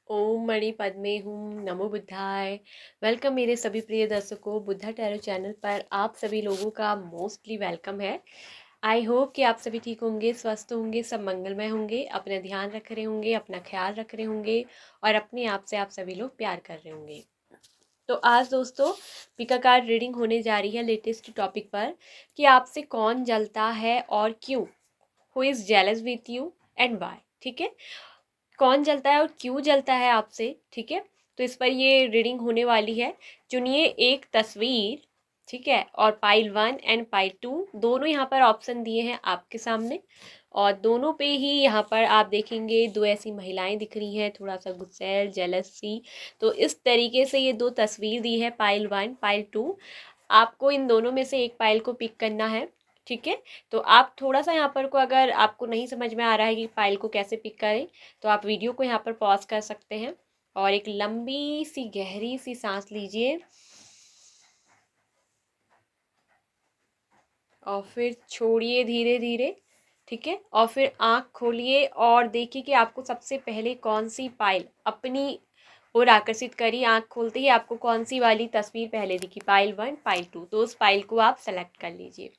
ओम मणि पद्मे हूँ, नमो बुद्धाय। वेलकम मेरे सभी प्रिय दर्शकों, बुद्धा टैरो चैनल पर आप सभी लोगों का मोस्टली वेलकम है। आई होप कि आप सभी ठीक होंगे, स्वस्थ होंगे, सब मंगलमय होंगे, अपना ध्यान रख रहे होंगे, अपना ख्याल रख रहे होंगे और अपने आप से आप सभी लोग प्यार कर रहे होंगे। तो आज दोस्तों पिका कार्ड रीडिंग होने जा रही है लेटेस्ट टॉपिक पर कि आपसे कौन जलता है और क्यों। Who is jealous with you and why. ठीक है, कौन जलता है और क्यों जलता है आपसे। ठीक है, तो इस पर ये रीडिंग होने वाली है। चुनिए एक तस्वीर। ठीक है, और पाइल 1 एंड पाइल 2 दोनों यहाँ पर ऑप्शन दिए हैं आपके सामने और दोनों पे ही यहाँ पर आप देखेंगे दो ऐसी महिलाएं दिख रही हैं, थोड़ा सा गुस्सैल जेलस सी। तो इस तरीके से ये दो तस्वीर दी है, पाइल 1 पाइल 2। आपको इन दोनों में से एक पाइल को पिक करना है। ठीक है, तो आप थोड़ा सा यहाँ पर को अगर आपको नहीं समझ में आ रहा है कि फाइल को कैसे पिक करें तो आप वीडियो को यहाँ पर पॉज कर सकते हैं और एक लंबी सी गहरी सी सांस लीजिए और फिर छोड़िए धीरे धीरे। ठीक है, और फिर आँख खोलिए और देखिए कि आपको सबसे पहले कौन सी फाइल अपनी ओर आकर्षित करी। आँख खोलते ही आपको कौन सी वाली तस्वीर पहले दिखी, पाइल 1 पाइल 2, तो उस फाइल को आप सेलेक्ट कर लीजिए।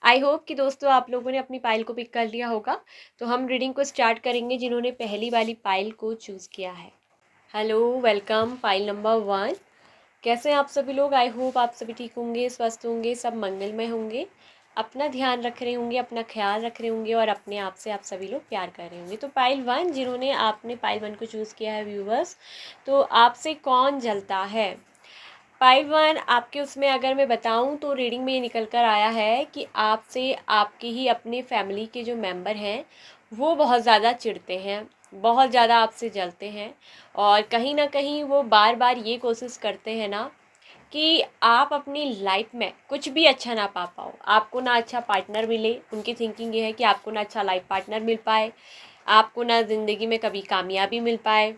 आई होप कि दोस्तों आप लोगों ने अपनी पाइल को पिक कर लिया होगा। तो हम रीडिंग को स्टार्ट करेंगे जिन्होंने पहली वाली पाइल को चूज़ किया है। Hello, welcome pile number 1। कैसे हैं आप सभी लोग? आई होप आप सभी ठीक होंगे, स्वस्थ होंगे, सब मंगलमय होंगे, अपना ध्यान रख रहे होंगे, अपना ख्याल रख रहे होंगे और अपने आप से आप सभी लोग प्यार कर रहे होंगे। तो पाइल 1 जिन्होंने आपने पाइल 1 को चूज़ किया है व्यूवर्स, तो आपसे कौन जलता है। पाइल 1 आपके उसमें अगर मैं बताऊं तो रीडिंग में ये निकल कर आया है कि आपसे आपके ही अपने फैमिली के जो मेंबर हैं वो बहुत ज़्यादा चिढ़ते हैं, बहुत ज़्यादा आपसे जलते हैं और कहीं ना कहीं वो बार बार ये कोशिश करते हैं ना कि आप अपनी लाइफ में कुछ भी अच्छा ना पा पाओ, आपको ना अच्छा पार्टनर मिले। उनकी थिंकिंग ये है कि आपको ना अच्छा लाइफ पार्टनर मिल पाए, आपको ना ज़िंदगी में कभी कामयाबी मिल पाए,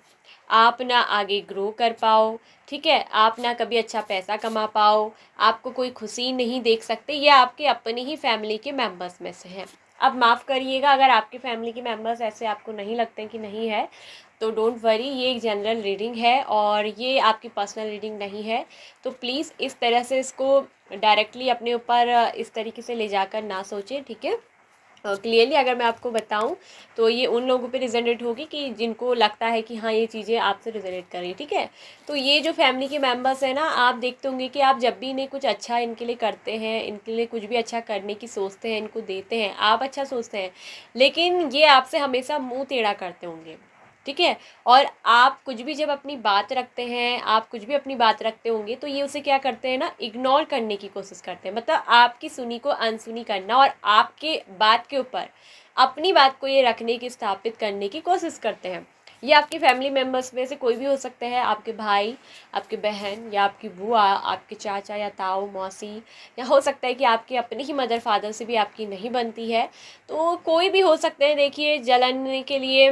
आप ना आगे ग्रो कर पाओ। ठीक है, आप ना कभी अच्छा पैसा कमा पाओ, आपको कोई खुशी नहीं देख सकते। ये आपके अपने ही फैमिली के मेंबर्स में से हैं। अब माफ़ करिएगा अगर आपके फैमिली के मेंबर्स ऐसे आपको नहीं लगते कि नहीं है तो डोंट वरी, ये एक जनरल रीडिंग है और ये आपकी पर्सनल रीडिंग नहीं है। तो प्लीज़ इस तरह से इसको डायरेक्टली अपने ऊपर इस तरीके से ले जाकर ना सोचें। ठीक है, क्लियरली अगर मैं आपको बताऊं तो ये उन लोगों पे रिजोनेट होगी कि जिनको लगता है कि हाँ ये चीज़ें आपसे रिजोनेट कर रही है। ठीक है, तो ये जो फैमिली के मेंबर्स हैं ना, आप देखते होंगे कि आप जब भी इन्हें कुछ अच्छा इनके लिए करते हैं, इनके लिए कुछ भी अच्छा करने की सोचते हैं, इनको देते हैं, आप अच्छा सोचते हैं, लेकिन ये आपसे हमेशा मुंह टेढ़ा करते होंगे। ठीक है, और आप कुछ भी जब अपनी बात रखते हैं, आप कुछ भी अपनी बात रखते होंगे तो ये उसे क्या करते हैं ना, इग्नोर करने की कोशिश करते हैं। मतलब आपकी सुनी को अनसुनी करना और आपके बात के ऊपर अपनी बात को ये रखने की, स्थापित करने की कोशिश करते हैं। ये आपके फैमिली मेम्बर्स में से कोई भी हो सकते हैं, आपके भाई, आपके बहन या आपकी बुआ, आपके चाचा या ताऊ मौसी, या हो सकता है कि आपके अपने ही मदर फादर से भी आपकी नहीं बनती है। तो कोई भी हो सकते हैं। देखिए, जलने के लिए,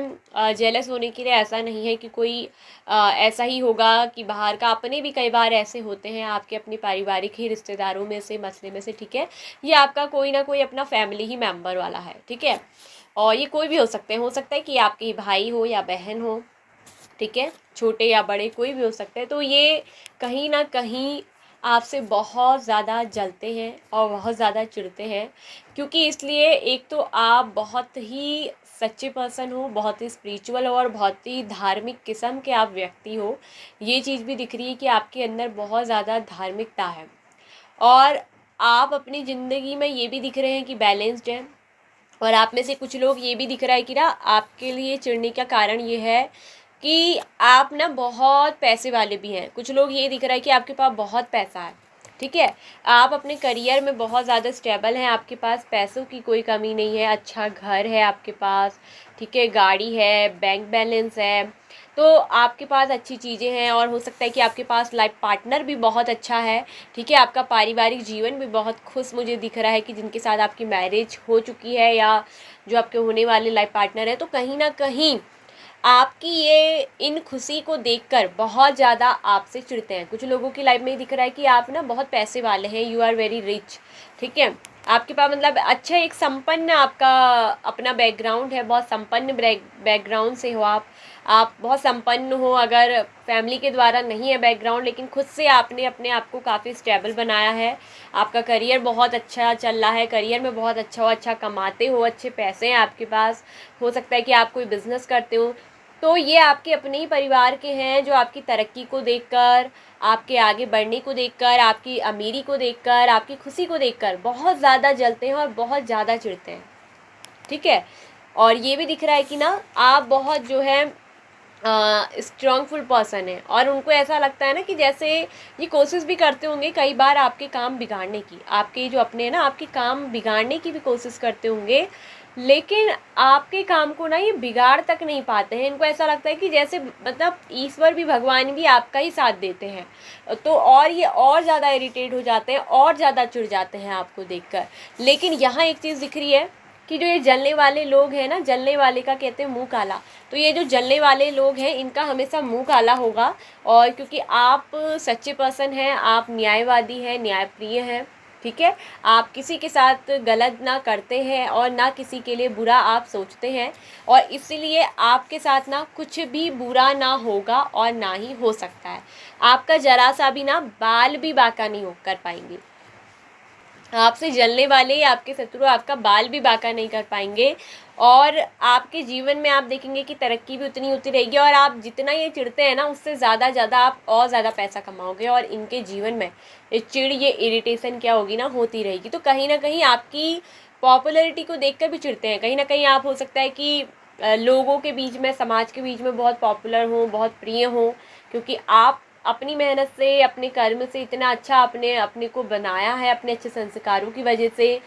जेलस होने के लिए ऐसा नहीं है कि कोई ऐसा ही होगा कि बाहर का, अपने भी कई बार ऐसे होते हैं आपके अपने पारिवारिक ही रिश्तेदारों में से, मसले में से। ठीक है, ये आपका कोई ना कोई अपना फैमिली ही मेम्बर वाला है। ठीक है, और ये कोई भी हो सकते हैं, हो सकता है कि आपके भाई हो या बहन हो। ठीक है, छोटे या बड़े कोई भी हो सकते हैं। तो ये कहीं ना कहीं आपसे बहुत ज़्यादा जलते हैं और बहुत ज़्यादा चिढ़ते हैं, क्योंकि इसलिए एक तो आप बहुत ही सच्चे पर्सन हो, बहुत ही स्पिरिचुअल हो और बहुत ही धार्मिक किस्म के आप व्यक्ति हो। ये चीज़ भी दिख रही है कि आपके अंदर बहुत ज़्यादा धार्मिकता है और आप अपनी ज़िंदगी में ये भी दिख रहे हैं कि बैलेंस्ड है। और आप में से कुछ लोग ये भी दिख रहा है कि ना, आपके लिए चिढ़ने का कारण ये है कि आप ना बहुत पैसे वाले भी हैं। कुछ लोग ये दिख रहा है कि आपके पास बहुत पैसा है। ठीक है, आप अपने करियर में बहुत ज़्यादा स्टेबल हैं, आपके पास पैसों की कोई कमी नहीं है, अच्छा घर है आपके पास। ठीक है, गाड़ी है, बैंक बैलेंस है, तो आपके पास अच्छी चीज़ें हैं और हो सकता है कि आपके पास लाइफ पार्टनर भी बहुत अच्छा है। ठीक है, आपका पारिवारिक जीवन भी बहुत खुश मुझे दिख रहा है कि जिनके साथ आपकी मैरिज हो चुकी है या जो आपके होने वाले लाइफ पार्टनर है। तो कहीं ना कहीं आपकी ये इन खुशी को देखकर बहुत ज़्यादा आपसे चिढ़ते हैं। कुछ लोगों की लाइफ में दिख रहा है कि आप ना बहुत पैसे वाले हैं, यू आर वेरी रिच। ठीक है, आपके पास मतलब अच्छा एक संपन्न आपका अपना बैकग्राउंड है, बहुत संपन्न बैकग्राउंड से हो आप। आप बहुत संपन्न हो, अगर फैमिली के द्वारा नहीं है बैकग्राउंड, लेकिन खुद से आपने अपने आप को काफ़ी स्टेबल बनाया है, आपका करियर बहुत अच्छा चल रहा है, करियर में बहुत अच्छा हो, अच्छा कमाते हो, अच्छे पैसे हैं आपके पास, हो सकता है कि आप कोई बिज़नेस करते हो, तो ये आपके अपने ही परिवार के हैं जो आपकी तरक्की को देखकर, आपके आगे बढ़ने को देखकर, आपकी अमीरी को देखकर, आपकी खुशी को देखकर बहुत ज़्यादा जलते हैं और बहुत ज़्यादा चिढ़ते हैं, ठीक है। और ये भी दिख रहा है कि ना आप बहुत जो है स्ट्रांगफुल पर्सन है, और उनको ऐसा लगता है ना कि जैसे ये कोशिश भी करते होंगे कई बार आपके काम बिगाड़ने की, आपके जो अपने ना आपके काम बिगाड़ने की भी कोशिश करते होंगे, लेकिन आपके काम को ना ये बिगाड़ तक नहीं पाते हैं। इनको ऐसा लगता है कि जैसे मतलब ईश्वर भी, भगवान भी आपका ही साथ देते हैं, तो और ये और ज़्यादा इरिटेट हो जाते हैं और ज़्यादा चिढ़ जाते हैं आपको देखकर। लेकिन यहाँ एक चीज़ दिख रही है कि जो ये जलने वाले लोग हैं ना, जलने वाले का कहते हैं मुंह काला, तो ये जो जलने वाले लोग हैं इनका हमेशा मुंह काला होगा। और क्योंकि आप सच्चे पर्सन हैं, आप न्यायवादी हैं, न्यायप्रिय हैं, ठीक है, आप किसी के साथ गलत ना करते हैं और ना किसी के लिए बुरा आप सोचते हैं, और इसलिए आपके साथ ना कुछ भी बुरा ना होगा और ना ही हो सकता है। आपका जरा सा भी ना बाल भी बांका नहीं हो कर पाएंगे, आपसे जलने वाले, आपके शत्रु आपका बाल भी बांका नहीं कर पाएंगे। और आपके जीवन में आप देखेंगे कि तरक्की भी उतनी होती रहेगी, और आप जितना ये चिढ़ते हैं ना उससे ज़्यादा आप और ज़्यादा पैसा कमाओगे, और इनके जीवन में ये चिढ़, ये इरिटेशन क्या होगी ना, होती रहेगी। तो कहीं ना कहीं आपकी पॉपुलैरिटी को देखकर भी चिढ़ते हैं, कहीं ना कहीं आप हो सकता है कि लोगों के बीच में, समाज के बीच में बहुत पॉपुलर हो, बहुत प्रिय हो, क्योंकि आप अपनी मेहनत से, अपने कर्म से इतना अच्छा अपने अपने को बनाया है, अपने अच्छे संस्कारों की वजह से।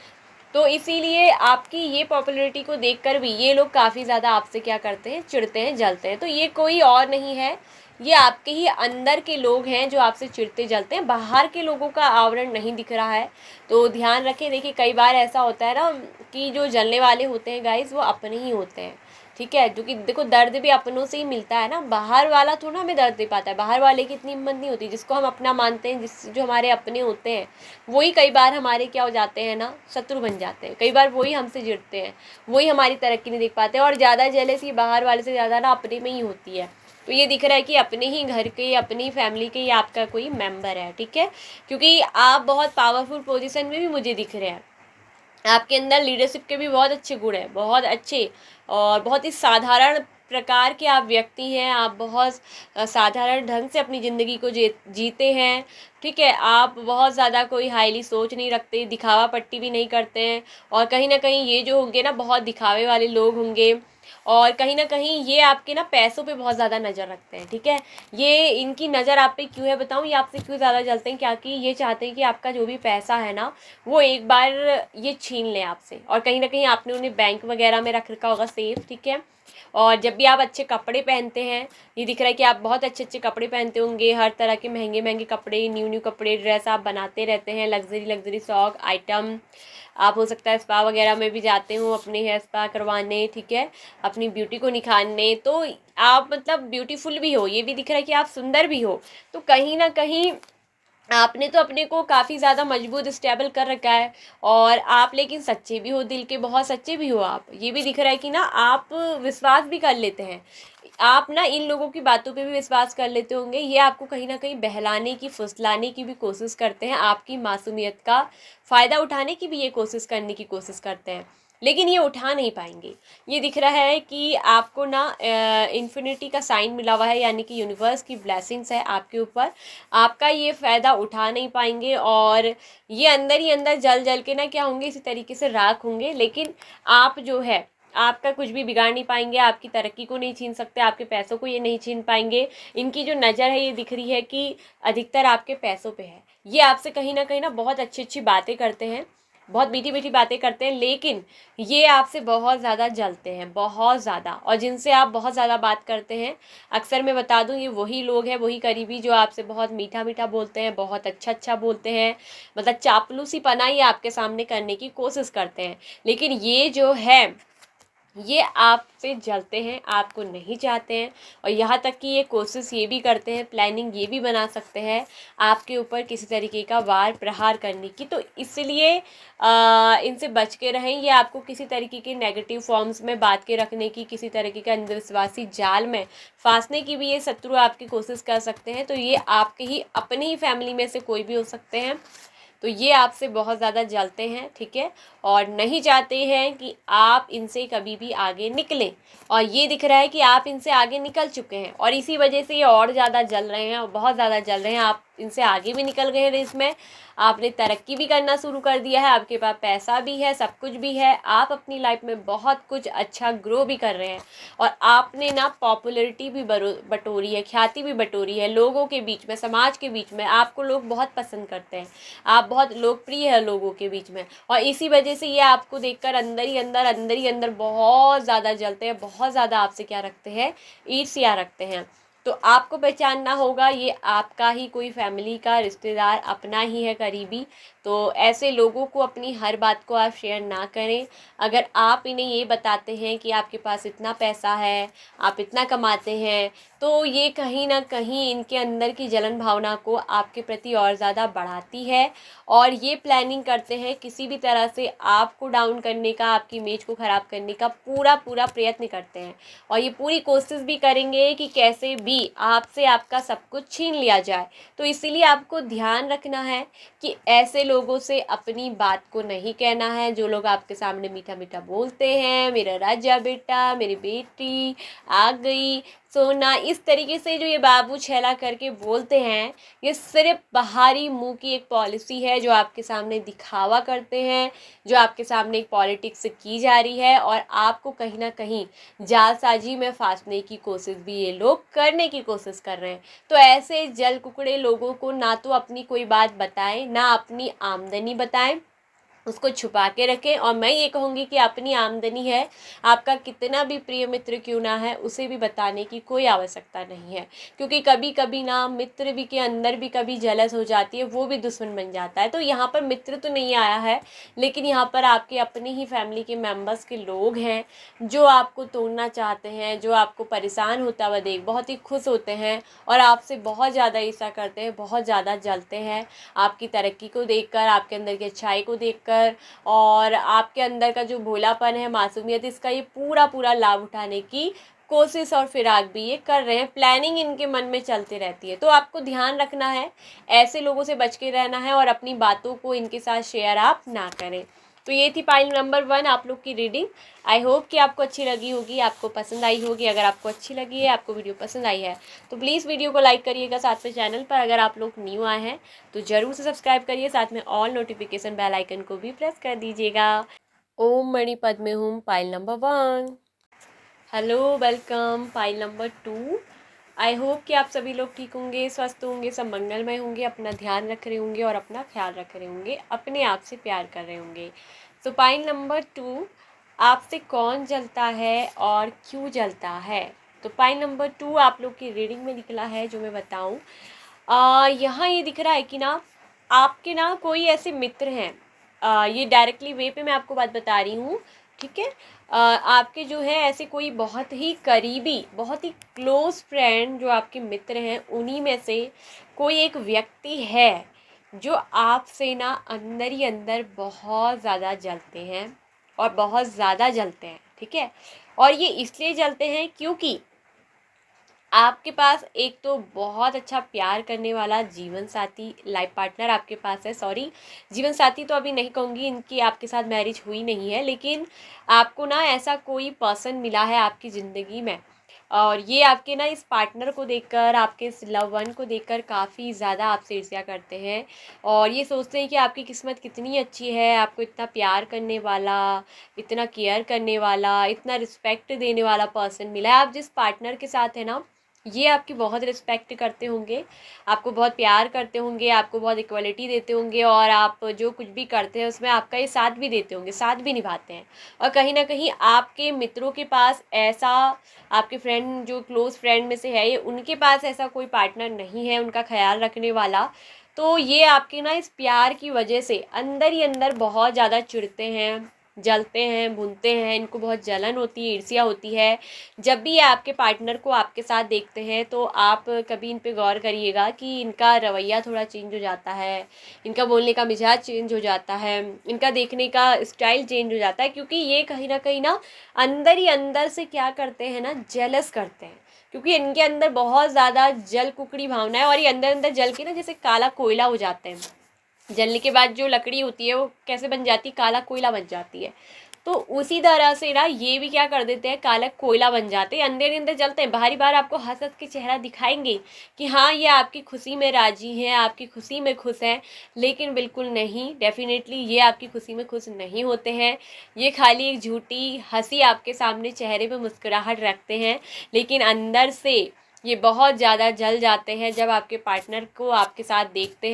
तो इसीलिए आपकी ये पॉपुलैरिटी को देखकर भी ये लोग काफ़ी ज़्यादा आपसे क्या करते हैं, चिढ़ते हैं, जलते हैं। तो ये कोई और नहीं है, ये आपके ही अंदर के लोग हैं जो आपसे चिढ़ते जलते हैं, बाहर के लोगों का आवरण नहीं दिख रहा है। तो ध्यान रखें। देखिए कई बार ऐसा होता है ना कि जो जलने वाले होते हैं गाइस, वो अपने ही होते हैं, ठीक है, क्योंकि देखो दर्द भी अपनों से ही मिलता है ना, बाहर वाला थोड़ा हमें दर्द दे पाता है, बाहर वाले की इतनी हिम्मत नहीं होती, जिसको हम अपना मानते हैं, जो हमारे अपने होते हैं, वही कई बार हमारे क्या हो जाते हैं ना, शत्रु बन जाते हैं, कई बार वही हमसे चिढ़ते हैं, वही हमारी तरक्की नहीं देख पाते हैं। और ज़्यादा जेलसी बाहर वाले से ज़्यादा ना अपने में ही होती है। तो ये दिख रहा है कि अपने ही घर के, अपनी फैमिली के ही आपका कोई मेंबर है, ठीक है, क्योंकि आप बहुत पावरफुल पोजीशन में भी मुझे दिख रहे हैं, आपके अंदर लीडरशिप के भी बहुत अच्छे गुण हैं, बहुत अच्छे, और बहुत ही साधारण प्रकार के आप व्यक्ति हैं, आप बहुत साधारण ढंग से अपनी ज़िंदगी को जीते हैं, ठीक है, आप बहुत ज़्यादा कोई हाईली सोच नहीं रखते, दिखावा पट्टी भी नहीं करते हैं। और कहीं ना कहीं ये जो होंगे ना, बहुत दिखावे वाले लोग होंगे, और कहीं ना कहीं ये आपके ना पैसों पे बहुत ज़्यादा नज़र रखते हैं, ठीक है। ये इनकी नज़र आप पे क्यों है बताऊँ, ये आपसे क्यों ज़्यादा जलते हैं, क्योंकि ये चाहते हैं कि आपका जो भी पैसा है ना, वो एक बार ये छीन लें आपसे। और कहीं ना कहीं आपने उन्हें बैंक वगैरह में रख रखा होगा सेफ, ठीक है। और जब भी आप अच्छे कपड़े पहनते हैं, ये दिख रहा है कि आप बहुत अच्छे अच्छे कपड़े पहनते होंगे, हर तरह के महंगे महंगे कपड़े, न्यू न्यू कपड़े, ड्रेस आप बनाते रहते हैं, लग्जरी लग्जरी शौक आइटम। आप हो सकता है स्पा वगैरह में भी जाते हो अपने हेयर स्पा करवाने, ठीक है, अपनी ब्यूटी को निखारने। तो आप मतलब ब्यूटीफुल भी हो, ये भी दिख रहा है कि आप सुंदर भी हो। तो कहीं ना कहीं आपने तो अपने को काफ़ी ज़्यादा मजबूत स्टेबल कर रखा है, और आप लेकिन सच्चे भी हो, दिल के बहुत सच्चे भी हो आप। ये भी दिख रहा है कि ना आप विश्वास भी कर लेते हैं, आप ना इन लोगों की बातों पे भी विश्वास कर लेते होंगे, ये आपको कहीं ना कहीं बहलाने की, फुसलाने की भी कोशिश करते हैं, आपकी मासूमियत का फ़ायदा उठाने की भी ये कोशिश करने की कोशिश करते हैं, लेकिन ये उठा नहीं पाएंगे। ये दिख रहा है कि आपको ना इन्फिनिटी का साइन मिला हुआ है, यानी कि यूनिवर्स की ब्लेसिंग्स है आपके ऊपर, आपका ये फ़ायदा उठा नहीं पाएंगे, और ये अंदर ही अंदर जल जल के ना क्या होंगे, इसी तरीके से राख होंगे। लेकिन आप जो है, आपका कुछ भी बिगाड़ नहीं पाएंगे, आपकी तरक्की को नहीं छीन सकते, आपके पैसों को ये नहीं छीन पाएंगे। इनकी जो नज़र है ये दिख रही है कि अधिकतर आपके पैसों पे है। ये आपसे कहीं ना बहुत अच्छी अच्छी बातें करते हैं, बहुत मीठी मीठी बातें करते हैं, लेकिन ये आपसे बहुत ज़्यादा जलते हैं, बहुत ज़्यादा। और जिनसे आप बहुत ज़्यादा बात करते हैं, अक्सर मैं बता दूं, ये वही लोग हैं, वही करीबी, जो आपसे बहुत मीठा मीठा बोलते हैं, बहुत अच्छा अच्छा बोलते हैं, मतलब चापलूसी पना ही आपके सामने करने की कोशिश करते हैं। लेकिन ये जो है, ये आपसे जलते हैं, आपको नहीं चाहते हैं, और यहाँ तक कि ये कोशिश ये भी करते हैं, प्लानिंग ये भी बना सकते हैं आपके ऊपर किसी तरीके का वार प्रहार करने की। तो इसलिए इनसे बच के रहें। ये आपको किसी तरीके के नेगेटिव फॉर्म्स में बात के रखने की, किसी तरीके के अंधविश्वासी जाल में फांसने की भी ये शत्रु आपकी कोशिश कर सकते हैं। तो ये आपके ही अपनी ही फैमिली में से कोई भी हो सकते हैं। तो ये आपसे बहुत ज़्यादा जलते हैं, ठीक है, और नहीं चाहते हैं कि आप इनसे कभी भी आगे निकलें। और ये दिख रहा है कि आप इनसे आगे निकल चुके हैं, और इसी वजह से ये और ज़्यादा जल रहे हैं और बहुत ज़्यादा जल रहे हैं। आप इनसे आगे भी निकल गए हैं रेस में, आपने तरक्की भी करना शुरू कर दिया है, आपके पास पैसा भी है, सब कुछ भी है, आप अपनी लाइफ में बहुत कुछ अच्छा ग्रो भी कर रहे हैं। और आपने ना पॉपुलैरिटी भी बटोरी है, ख्याति भी बटोरी है लोगों के बीच में, समाज के बीच में। आपको लोग बहुत पसंद करते हैं, आप बहुत लोकप्रिय है लोगों के बीच में। और इसी वजह से ये आपको देखकर अंदर ही अंदर बहुत ज़्यादा जलते हैं, बहुत ज़्यादा आपसे क्या रखते हैं, ईर्ष्या रखते हैं। तो आपको पहचानना होगा, ये आपका ही कोई फैमिली का रिश्तेदार अपना ही है, करीबी। तो ऐसे लोगों को अपनी हर बात को आप शेयर ना करें। अगर आप इन्हें ये बताते हैं कि आपके पास इतना पैसा है, आप इतना कमाते हैं, तो ये कहीं ना कहीं इनके अंदर की जलन भावना को आपके प्रति और ज़्यादा बढ़ाती है। और ये प्लानिंग करते हैं किसी भी तरह से आपको डाउन करने का, आपकी इमेज को ख़राब करने का पूरा प्रयत्न करते हैं। और ये पूरी कोशिश भी करेंगे कि कैसे भी आपसे आपका सब कुछ छीन लिया जाए। तो इसीलिए आपको ध्यान रखना है कि ऐसे लोगों से अपनी बात को नहीं कहना है, जो लोग आपके सामने मीठा मीठा बोलते हैं, मेरा राजा बेटा, मेरी बेटी आ गई, सोना, इस तरीके से जो ये बाबू छेला करके बोलते हैं, ये सिर्फ बाहरी मुंह की एक पॉलिसी है जो आपके सामने दिखावा करते हैं, जो आपके सामने एक पॉलिटिक्स की जा रही है। और आपको कहीं ना कहीं जालसाजी में फांसने की कोशिश भी ये लोग करने की कोशिश कर रहे हैं। तो ऐसे जल कुकड़े लोगों को ना तो अपनी कोई बात बताएं, ना अपनी आमदनी बताएं, उसको छुपा के रखें। और मैं ये कहूँगी कि अपनी आमदनी है, आपका कितना भी प्रिय मित्र क्यों ना है, उसे भी बताने की कोई आवश्यकता नहीं है। क्योंकि कभी कभी ना मित्र भी के अंदर भी कभी जलस हो जाती है, वो भी दुश्मन बन जाता है। तो यहाँ पर मित्र तो नहीं आया है, लेकिन यहाँ पर आपके अपने ही फैमिली के मेम्बर्स के लोग हैं जो आपको तोड़ना चाहते हैं, जो आपको परेशान होता हुआ देख बहुत ही खुश होते हैं और आपसे बहुत ज़्यादा ईर्ष्या करते हैं, बहुत ज़्यादा जलते हैं आपकी तरक्की को देखकर, आपके अंदर की अच्छाई को देखकर। और आपके अंदर का जो भोलापन है, मासूमियत, इसका ये पूरा लाभ उठाने की कोशिश और फिराक भी ये कर रहे हैं। प्लानिंग इनके मन में चलती रहती है। तो आपको ध्यान रखना है, ऐसे लोगों से बच के रहना है और अपनी बातों को इनके साथ शेयर आप ना करें। तो ये थी पाइल नंबर 1 आप लोग की रीडिंग। आई होप कि आपको अच्छी लगी होगी, आपको पसंद आई होगी। अगर आपको अच्छी लगी है, आपको वीडियो पसंद आई है, तो प्लीज़ वीडियो को लाइक करिएगा। साथ में चैनल पर अगर आप लोग न्यू आए हैं तो ज़रूर से सब्सक्राइब करिए, साथ में ऑल नोटिफिकेशन बेल आइकन को भी प्रेस कर दीजिएगा। ओम मणि पद्मे हूँ, pile number 1। Hello, welcome pile number 2। I hope कि आप सभी लोग ठीक होंगे, स्वस्थ होंगे, सब मंगलमय होंगे, अपना ध्यान रख रहे होंगे और अपना ख्याल रख रहे होंगे, अपने आप से प्यार कर रहे होंगे। तो पाइल नंबर 2, आपसे कौन जलता है और क्यों जलता है। तो पाइल नंबर 2 आप लोग की रीडिंग में निकला है, जो मैं बताऊँ। यहाँ ये दिख रहा है कि ना आपके ना कोई ऐसे मित्र हैं, ये डायरेक्टली वे पे मैं आपको बात बता रही हूँ, ठीक है। आपके जो है ऐसे कोई बहुत ही करीबी, बहुत ही क्लोज फ्रेंड जो आपके मित्र हैं, उन्हीं में से कोई एक व्यक्ति है जो आपसे ना अंदर ही अंदर बहुत ज़्यादा जलते हैं और बहुत ज़्यादा जलते हैं, ठीक है। और ये इसलिए जलते हैं क्योंकि आपके पास एक तो बहुत अच्छा प्यार करने वाला जीवन साथी, लाइफ पार्टनर आपके पास है। सॉरी, जीवन साथी तो अभी नहीं कहूँगी, इनकी आपके साथ मैरिज हुई नहीं है, लेकिन आपको ना ऐसा कोई पर्सन मिला है आपकी ज़िंदगी में। और ये आपके ना इस पार्टनर को देखकर, आपके इस लव वन को देखकर काफ़ी ज़्यादा आपसे ईर्ष्या करते हैं। और ये सोचते हैं कि आपकी किस्मत कितनी अच्छी है, आपको इतना प्यार करने वाला, इतना केयर करने वाला, इतना रिस्पेक्ट देने वाला पर्सन मिला है। आप जिस पार्टनर के साथ है ना, ये आपकी बहुत रिस्पेक्ट करते होंगे, आपको बहुत प्यार करते होंगे, आपको बहुत इक्वलिटी देते होंगे, और आप जो कुछ भी करते हैं उसमें आपका ये साथ भी देते होंगे, साथ भी निभाते हैं। और कहीं ना कहीं आपके मित्रों के पास ऐसा, आपके फ्रेंड जो क्लोज़ फ्रेंड में से है, ये उनके पास ऐसा कोई पार्टनर नहीं है उनका ख्याल रखने वाला। तो ये आपके ना इस प्यार की वजह से अंदर ही अंदर बहुत ज़्यादा चिढ़ते हैं, जलते हैं, भूनते हैं, इनको बहुत जलन होती है, ईर्ष्या होती है। जब भी ये आपके पार्टनर को आपके साथ देखते हैं तो आप कभी इन पे गौर करिएगा कि इनका रवैया थोड़ा चेंज हो जाता है, इनका बोलने का मिजाज चेंज हो जाता है, इनका देखने का स्टाइल चेंज हो जाता है, क्योंकि ये कहीं ना अंदर ही अंदर से क्या करते हैं ना, जेलस करते हैं, क्योंकि इनके अंदर बहुत ज़्यादा जल कुकड़ी भावना है और ये अंदर अंदर जल के ना जैसे काला कोयला हो जाते हैं। जलने के बाद जो लकड़ी होती है वो कैसे बन जाती है, काला कोयला बन जाती है। तो उसी तरह से ना ये भी क्या कर देते हैं, काला कोयला बन जाते हैं, अंदर ही अंदर जलते हैं। बाहरी बार आपको हंस हंस के चेहरा दिखाएंगे कि हाँ ये आपकी खुशी में राजी हैं, आपकी खुशी में खुश हैं, लेकिन बिल्कुल नहीं, डेफिनेटली ये आपकी खुशी में खुश नहीं होते हैं। ये खाली एक झूठी हंसी आपके सामने चेहरे पे मुस्कुराहट रखते हैं, लेकिन अंदर से ये बहुत ज़्यादा जल जाते हैं जब आपके पार्टनर को आपके साथ देखते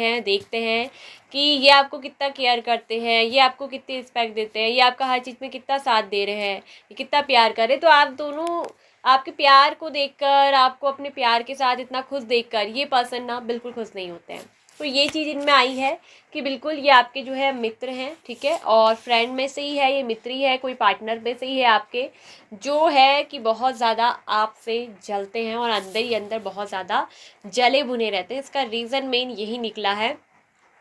हैं कि ये आपको कितना केयर करते हैं, ये आपको कितनी रिस्पेक्ट देते हैं, ये आपका हर चीज़ में कितना साथ दे रहे हैं, ये कितना प्यार कर रहे हैं। तो आप दोनों आपके प्यार को देखकर, आपको अपने प्यार के साथ इतना खुश देखकर ये पर्सन ना बिल्कुल खुश नहीं होते हैं। तो ये चीज़ इनमें आई है कि बिल्कुल ये आपके जो है मित्र हैं, ठीक है, और फ्रेंड में से ही है, ये मित्र ही है, कोई पार्टनर में से ही है आपके, जो है कि बहुत ज़्यादा आपसे जलते हैं और अंदर ही अंदर बहुत ज़्यादा जले भुने रहते हैं। इसका रीज़न मेन यही निकला है।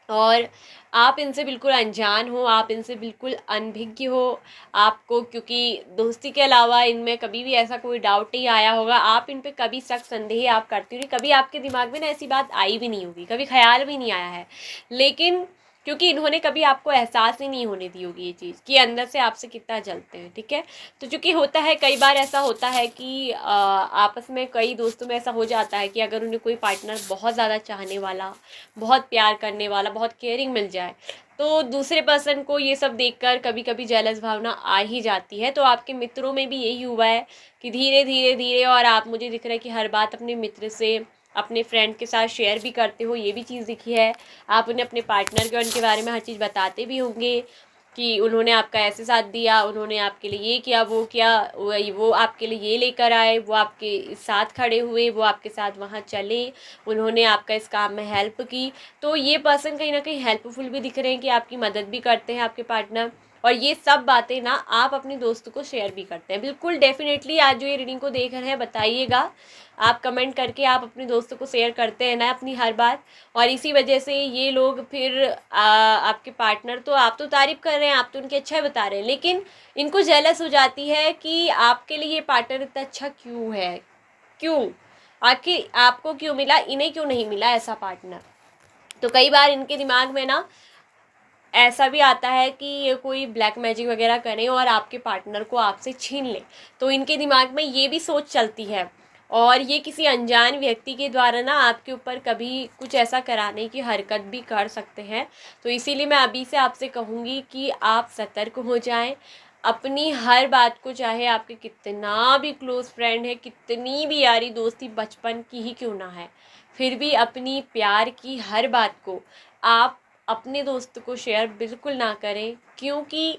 और आप इनसे बिल्कुल अनजान हो, आप इनसे बिल्कुल अनभिज्ञ हो। आपको क्योंकि दोस्ती के अलावा इनमें कभी भी ऐसा कोई डाउट नहीं आया होगा, आप इन पे कभी शक संदेह आप करती होंगी, कभी आपके दिमाग में ना ऐसी बात आई भी नहीं होगी, कभी ख्याल भी नहीं आया है। लेकिन क्योंकि इन्होंने कभी आपको एहसास ही नहीं होने दी होगी ये चीज़ कि अंदर से आपसे कितना जलते हैं, ठीक है। तो चूँकि होता है, कई बार ऐसा होता है कि आपस में कई दोस्तों में ऐसा हो जाता है कि अगर उन्हें कोई पार्टनर बहुत ज़्यादा चाहने वाला, बहुत प्यार करने वाला, बहुत केयरिंग मिल जाए, तो दूसरे पर्सन को ये सब देखकर कभी कभी जेलस भावना आ ही जाती है। तो आपके मित्रों में भी यही हुआ है कि धीरे धीरे धीरे, और आप, मुझे दिख रहा है कि हर बात अपने मित्र से, अपने फ्रेंड के साथ शेयर भी करते हो, ये भी चीज़ दिखी है। आप उन्हें अपने पार्टनर के, उनके बारे में हर चीज़ बताते भी होंगे कि उन्होंने आपका ऐसे साथ दिया, उन्होंने आपके लिए ये किया, वो किया, वो आपके लिए ये लेकर आए, वो आपके साथ खड़े हुए, वो आपके साथ वहाँ चले, उन्होंने आपका इस काम में हेल्प की। तो ये पर्सन कहीं ना कहीं हेल्पफुल भी दिख रहे हैं कि आपकी मदद भी करते हैं आपके पार्टनर, और ये सब बातें ना आप अपने दोस्त को शेयर भी करते हैं। बिल्कुल डेफिनेटली आज जो ये रीडिंग को देख रहे हैं बताइएगा, आप कमेंट करके आप अपने दोस्तों को शेयर करते हैं ना अपनी हर बात, और इसी वजह से ये लोग फिर आपके पार्टनर, तो आप तो तारीफ़ कर रहे हैं, आप तो उनके अच्छा ही बता रहे हैं, लेकिन इनको जेलस हो जाती है कि आपके लिए ये पार्टनर इतना अच्छा क्यों है, क्यों, आखिर आपको क्यों मिला, इन्हें क्यों नहीं मिला ऐसा पार्टनर। तो कई बार इनके दिमाग में ना ऐसा भी आता है कि ये कोई ब्लैक मैजिक वगैरह करें और आपके पार्टनर को आपसे छीन लें, तो इनके दिमाग में ये भी सोच चलती है, और ये किसी अनजान व्यक्ति के द्वारा ना आपके ऊपर कभी कुछ ऐसा कराने की हरकत भी कर सकते हैं। तो इसीलिए मैं अभी से आपसे कहूँगी कि आप सतर्क हो जाएं। अपनी हर बात को, चाहे आपके कितना भी क्लोज़ फ्रेंड है, कितनी भी यारी दोस्ती बचपन की ही क्यों ना है, फिर भी अपनी प्यार की हर बात को आप अपने दोस्त को शेयर बिल्कुल ना करें, क्योंकि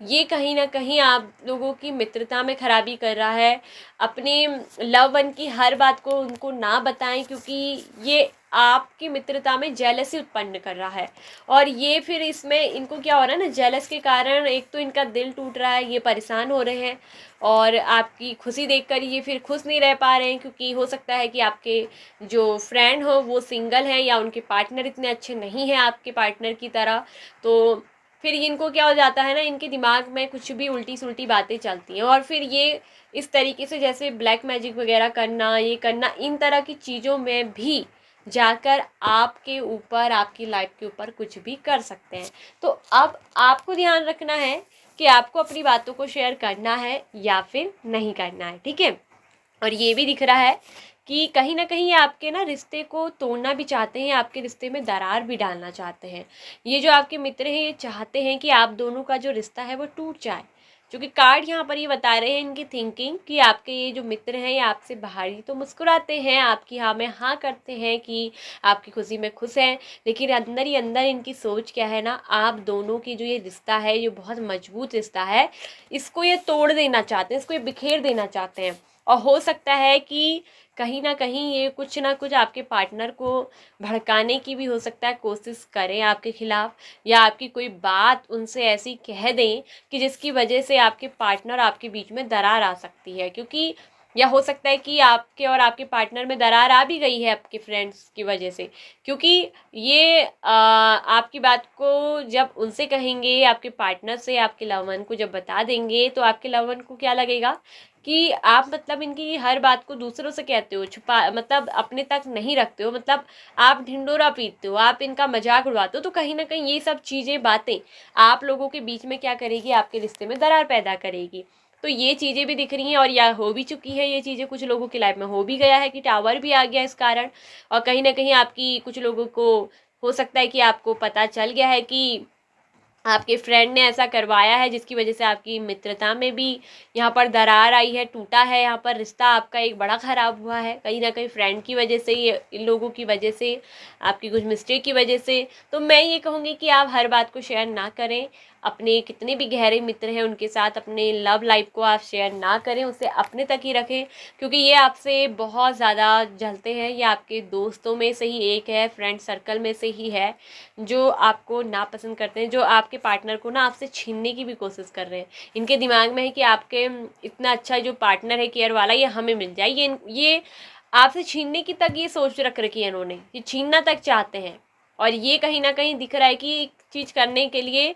ये कहीं ना कहीं आप लोगों की मित्रता में खराबी कर रहा है। अपने लव वन की हर बात को उनको ना बताएं, क्योंकि ये आपकी मित्रता में जेलसी उत्पन्न कर रहा है, और ये फिर इसमें इनको क्या हो रहा है ना, जेलस के कारण एक तो इनका दिल टूट रहा है, ये परेशान हो रहे हैं, और आपकी खुशी देखकर ये फिर खुश नहीं रह पा रहे हैं, क्योंकि हो सकता है कि आपके जो फ्रेंड हो वो सिंगल हैं, या उनके पार्टनर इतने अच्छे नहीं हैं आपके पार्टनर की तरह। तो फिर इनको क्या हो जाता है ना, इनके दिमाग में कुछ भी उल्टी सुल्टी बातें चलती हैं, और फिर ये इस तरीके से जैसे ब्लैक मैजिक वगैरह करना, ये करना, इन तरह की चीज़ों में भी जाकर आपके ऊपर, आपकी लाइफ के ऊपर कुछ भी कर सकते हैं। तो अब आपको ध्यान रखना है कि आपको अपनी बातों को शेयर करना है या फिर नहीं करना है, ठीक है। और ये भी दिख रहा है कि कहीं ना कहीं आपके ना रिश्ते को तोड़ना भी चाहते हैं, आपके रिश्ते में दरार भी डालना चाहते हैं। ये जो आपके मित्र हैं ये चाहते हैं कि आप दोनों का जो रिश्ता है वो टूट जाए, क्योंकि कार्ड यहाँ पर ये बता रहे हैं इनकी थिंकिंग कि आपके ये जो मित्र हैं ये आपसे बाहरी तो मुस्कुराते हैं, आपकी हाँ में हाँ करते हैं कि आपकी खुशी में खुश हैं, लेकिन अंदर ही अंदर इनकी सोच क्या है ना, आप दोनों की जो ये रिश्ता है, ये बहुत मजबूत रिश्ता है, इसको ये तोड़ देना चाहते हैं, इसको ये बिखेर देना चाहते हैं। और हो सकता है कि कहीं ना कहीं ये कुछ ना कुछ आपके पार्टनर को भड़काने की भी हो सकता है कोशिश करें आपके खिलाफ, या आपकी कोई बात उनसे ऐसी कह दें कि जिसकी वजह से आपके पार्टनर आपके बीच में दरार आ सकती है। क्योंकि या हो सकता है कि आपके और आपके पार्टनर में दरार आ भी गई है आपके फ्रेंड्स की वजह से, क्योंकि ये आपकी बात को जब उनसे कहेंगे, आपके पार्टनर से आपके लव वन को जब बता देंगे, तो आपके लव वन को क्या लगेगा कि आप मतलब इनकी हर बात को दूसरों से कहते हो, छुपा मतलब अपने तक नहीं रखते हो, मतलब आप ढिंडोरा पीटते हो, आप इनका मजाक उड़वाते हो। तो कहीं ना कहीं ये सब चीज़ें बातें आप लोगों के बीच में क्या करेगी, आपके रिश्ते में दरार पैदा करेगी। तो ये चीज़ें भी दिख रही हैं, और या हो भी चुकी है ये चीज़ें, कुछ लोगों की लाइफ में हो भी गया है कि टावर भी आ गया इस कारण। और कहीं ना कहीं आपकी कुछ लोगों को हो सकता है कि आपको पता चल गया है कि आपके फ्रेंड ने ऐसा करवाया है, जिसकी वजह से आपकी मित्रता में भी यहाँ पर दरार आई है, टूटा है, यहाँ पर रिश्ता आपका एक बड़ा ख़राब हुआ है कहीं ना कहीं फ्रेंड की वजह से, ये इन लोगों की वजह से, आपकी कुछ मिस्टेक की वजह से। तो मैं ये कहूँगी कि आप हर बात को शेयर ना करें, अपने कितने भी गहरे मित्र हैं उनके साथ अपने लव लाइफ को आप शेयर ना करें, उसे अपने तक ही रखें, क्योंकि ये आपसे बहुत ज़्यादा जलते हैं। ये आपके दोस्तों में से ही एक है, फ्रेंड सर्कल में से ही है, जो आपको नापसंद करते हैं, जो आपके पार्टनर को ना आपसे छीनने की भी कोशिश कर रहे हैं। इनके दिमाग में है कि आपके इतना अच्छा जो पार्टनर है केयर वाला, ये हमें मिल जाए। ये आपसे छीनने की तक ये सोच रख रखी है इन्होंने, ये छीनना तक चाहते हैं। और ये कहीं ना कहीं दिख रहा है कि एक चीज़ करने के लिए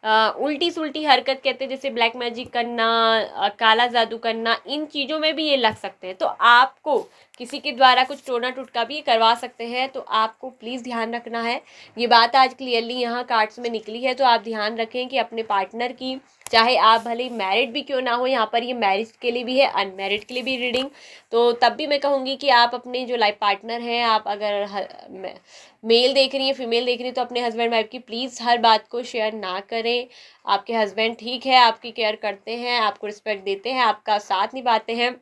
उल्टी सुल्टी हरकत कहते हैं, जैसे ब्लैक मैजिक करना, काला जादू करना, इन चीज़ों में भी ये लग सकते हैं। तो आपको किसी के द्वारा कुछ टोना टुटका भी करवा सकते हैं, तो आपको प्लीज़ ध्यान रखना है। ये बात आज क्लियरली यहाँ कार्ड्स में निकली है, तो आप ध्यान रखें कि अपने पार्टनर की, चाहे आप भले मैरिड भी क्यों ना हो, यहाँ पर ये मैरिज के लिए भी है, अनमैरिड के लिए भी रीडिंग, तो तब भी मैं कहूँगी कि आप अपने जो लाइफ पार्टनर हैं, आप अगर मेल देख रही हैं, फीमेल देख रही हैं, तो अपने हस्बैंड वाइफ की प्लीज़ हर बात को शेयर ना करें। आपके हस्बैंड ठीक है, आपकी केयर करते हैं, आपको रिस्पेक्ट देते हैं, आपका साथ निभाते हैं,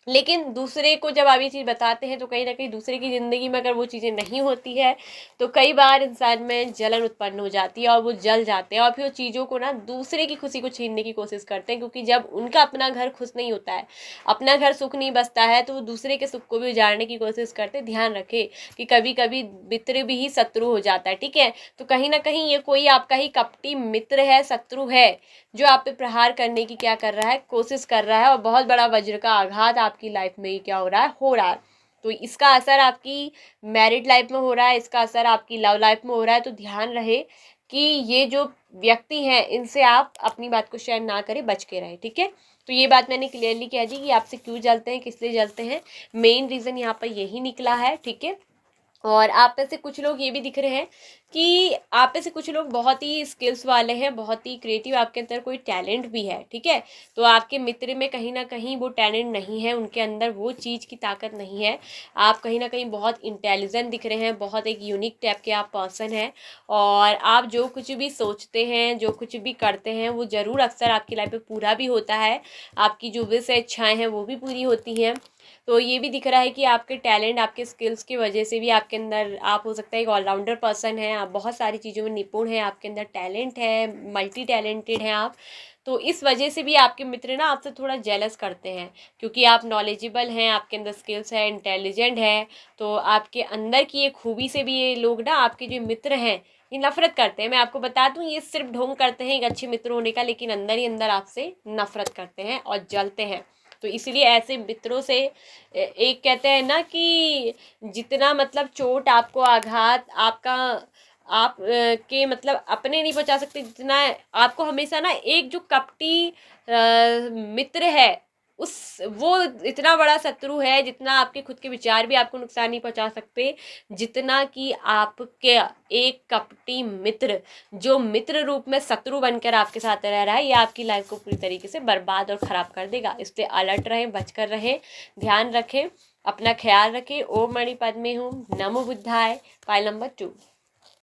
लेकिन दूसरे को जब आप ये चीज़ बताते हैं, तो कहीं ना कहीं दूसरे की ज़िंदगी में अगर वो चीज़ें नहीं होती है, तो कई बार इंसान में जलन उत्पन्न हो जाती है, और वो जल जाते हैं, और फिर वो चीज़ों को ना दूसरे की खुशी को छीनने की कोशिश करते हैं। क्योंकि जब उनका अपना घर खुश नहीं होता है, अपना घर सुख नहीं बसता है, तो वो दूसरे के सुख को भी उजाड़ने की कोशिश करते हैं। ध्यान रखें कि कभी कभी मित्र भी ही शत्रु हो जाता है, ठीक है। तो कहीं ना कहीं ये कोई आपका ही कपटी मित्र है, शत्रु है, जो आप पे प्रहार करने की क्या कर रहा है, कोशिश कर रहा है, और बहुत बड़ा वज्र का आघात आपकी लाइफ में ही क्या हो रहा है। तो इसका असर आपकी मैरिड लाइफ में हो रहा है, इसका असर आपकी लव लाइफ में हो रहा है। तो ध्यान रहे कि ये जो व्यक्ति हैं, इनसे आप अपनी बात को शेयर ना करें, बच के रहें, ठीक है। तो ये बात मैंने क्लियरली कह दी कि आपसे क्यों जलते हैं, किस लिए जलते हैं, मेन रीज़न यहाँ पर यही निकला है, ठीक है। और आप में से कुछ लोग ये भी दिख रहे हैं कि आप में से कुछ लोग बहुत ही स्किल्स वाले हैं, बहुत ही क्रिएटिव, आपके अंदर कोई टैलेंट भी है, ठीक है। तो आपके मित्र में कहीं ना कहीं वो टैलेंट नहीं है, उनके अंदर वो चीज़ की ताकत नहीं है। आप कहीं ना कहीं बहुत इंटेलिजेंट दिख रहे हैं, बहुत एक यूनिक टाइप के आप पर्सन हैं, और आप जो कुछ भी सोचते हैं, जो कुछ भी करते हैं, वो ज़रूर अक्सर आपकी लाइफ में पूरा भी होता है। आपकी जो विश है, इच्छाएँ हैं, वो भी पूरी होती हैं। तो ये भी दिख रहा है कि आपके टैलेंट, आपके स्किल्स की वजह से भी आपके अंदर, आप हो सकता है एक ऑलराउंडर पर्सन है, आप बहुत सारी चीज़ों में निपुण हैं, आपके अंदर टैलेंट है, मल्टी टैलेंटेड हैं आप। तो इस वजह से भी आपके मित्र ना आपसे थोड़ा जेलस करते हैं, क्योंकि आप नॉलेजेबल हैं, आपके अंदर स्किल्स है, इंटेलिजेंट है। तो आपके अंदर की एक खूबी से भी ये लोग ना, आपके जो मित्र हैं, ये नफरत करते हैं। मैं आपको बता दूं, ये सिर्फ ढोंग करते हैं एक अच्छे मित्र होने का, लेकिन अंदर ही अंदर आपसे नफरत करते हैं और जलते हैं। तो इसलिए ऐसे मित्रों से एक कहते हैं ना कि जितना मतलब चोट आपको, आघात आपका, आप के मतलब अपने नहीं पहुंचा सकते, जितना आपको हमेशा ना एक जो कपटी मित्र है, उस वो इतना बड़ा शत्रु है, जितना आपके खुद के विचार भी आपको नुकसान नहीं पहुंचा सकते, जितना कि आपके एक कपटी मित्र, जो मित्र रूप में शत्रु बनकर आपके साथ रह रहा है, ये आपकी लाइफ को पूरी तरीके से बर्बाद और ख़राब कर देगा। इसलिए अलर्ट रहें, बचकर रहें, ध्यान रखें, अपना ख्याल रखें। ओम मणि पद्मे हूँ, नमो बुद्धाय। File number 2।